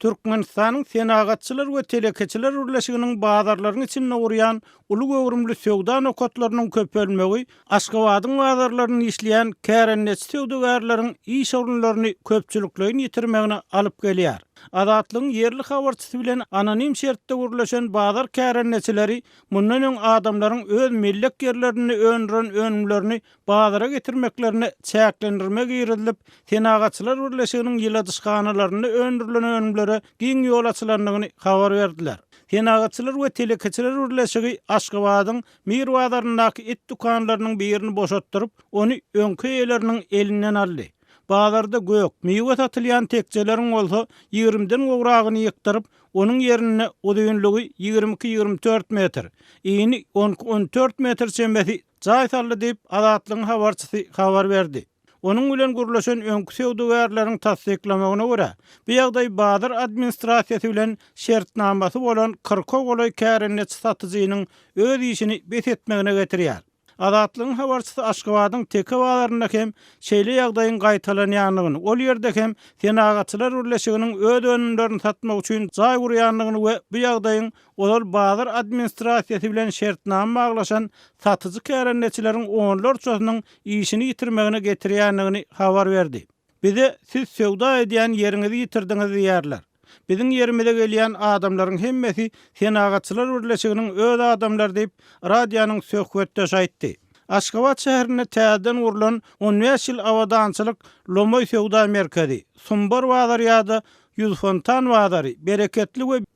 Türkmenistanyň senagatçylar we telekeçiler urlaşygynyň bazarlaryň içinde urýan uly göwrümli söwda nokatlarynyň köpelmegi, Aşgabatyň bazarlaryny işleýän kärenneçi söwdagärleriň iş orunlaryny köpçülikleýin ýitirmegine alyp gelýär. Adatlyň yerli habarçysy bilen anonim şertde urlaşan bazar kärenneçileri mundan öň adamlaryň öz millek yerlerini önüren önümlerini bazara getirmeklerini çäklendirmek ýerilip, senagatçylar urlaşygynyň ýyladyşganylaryny öndürilen önümleri giň ýol açylandygyny habar berdiler. Senagatçylar we telekeçiler urlaşygy Aşgabatyň Mir bazaryndaky et dukanlarynyň birini boşatdyryp, onu öňkü eýleriniň elinden aldy. Bazarda gök, meýwe satylýan tekjeleriň bolsa 20-den gowragyny ýykdyryp, onuň ýerine udýunlygy 22-24 metr, ýyny 14 metr çembesi jaý saldy diýip Adatlyň habarçysy habar berdi. Onuň bilen gurlaşan öňkü söwdagärleriň tasdiklamagyna görä, bu ýagdaý bazar administrasiýasy bilen şertnamasy bolan 40 golay kärenneçi satyjynyň öz işini betetmegine getirýär. Adatlyň habarçysy Aşgabatyň teke bazarynda hem şeýle ýagdaýyň gaýtalanýanlygyny, ol ýerde hem senagatçylar urlaşygynyň öz önümlerini satmak üçin jaý gurýanlygyny we bu ýagdaýyň olal bazar administrasiýasy bilen şertnama baglaşan satyjy kärenneçileriň onlar çözüniň işini ýitirmegine getirýänligini habar berdi. Bize siz söwda edýän ýeriňizi ýitirdiňiz diýerler. Biziň ýerimize gelýän adamlaryň hemmesi senagatçylar urlaşygynyň öz adamlary diýip radionyň söhbetde aýtdy. Aşgabat şäherine täzeden urulan 15 ýyl awadançylyk Lomoy söwda merkezi, Sumbar bazary ýa-da Ýuzfontan bazary,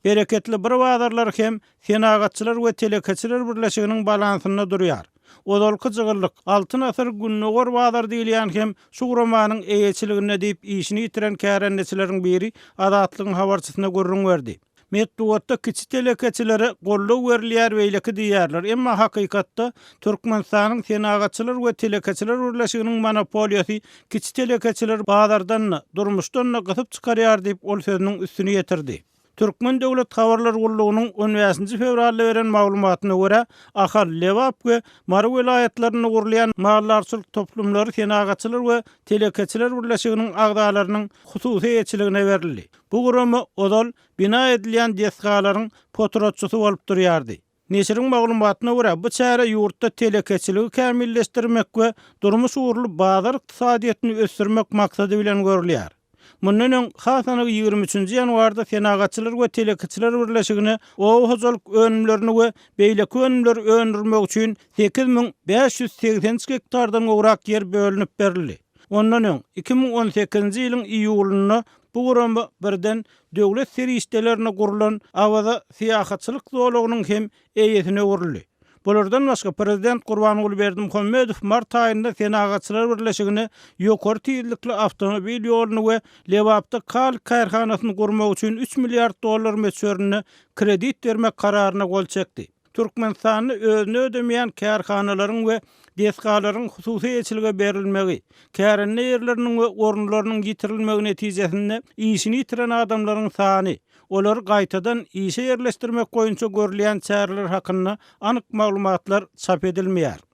bereketli bir bazarlar hem senagatçylar we telekeçiler birleşiginiň balansyna durýar. Odalky jygyrlyk, altyn asır Günnogor bazar diýilýän hem şugromanyň eýeçiligine diýip işini ýitiren kärenneçileriň biri Adatlyň habarçysyna görüň berdi. Metduatda kiçi telekeçilere gollaw berilýär beýleki diýerler. Emma hakykatda Türkmenistanyň senagatçylar we telekeçiler urlaşygynyň monopoliýasy kiçi telekeçiler bazardan, durmuşdan gysyp çykarýar diýip ol sözüniň üstüne ýetirdi. Türkmen Döwlet Habarlar Gullugynyň 15 fevralda beren maglumatyna görä, Ahal, Lewap we Mary vilayatlaryny gurulýan mallarçylyk toplumlary senagatçylar we telekeçiler urlaşygynyň agdalarynyň hususy eýetçiligine berildi. Bu guramy odal bina edilýän deskalaryň potrotçusy bolup durýardy. Neşiriň maglumatyna görä, bu çäre ýurtda telekeçiligi kämilleşdirmek we durmuş uğurlu bazar ykdysadyýatyny ösdürmek maksady bilen görülýär. Mundan öň hasany 23-nji ýanwarda senagatçylar we telekeçiler birleşigine o hojalyk önümlerini we beýleki önümleri öndürmek üçin 8580 hektardan gowrak ýer bölünip berildi. Ondan öň 2018-nji ýylyň iýulyna bu guramy birden döwlet serişdelerine gurulan awada siýahatçylyk zolugynyň hem eýetine gurildy. Bulardan başga Prezident Gurbanuly Berdimuhammedow mart aýynda senagatçylar birleşigine ýokary tezlikli awtomobil ýoluny we Lewapda kal kaýarhanasyny gurmak üçin 3 milliard dollar meçörüne kredit bermek kararyna gol çekdi. Türkmenistany özüne ödemeýän kaýarhanalaryň we deskalaryň hususy eýetçilige berilmegi, kärenne ýerleriniň we orunlarynyň ýitirilmegi netijesinde işini ýitiren adamlaryň sany, olar gaýtadan işe ýerleşdirmek goýunça görülýän çäreler hakynda anyk maglumatlar çap edilmeýär.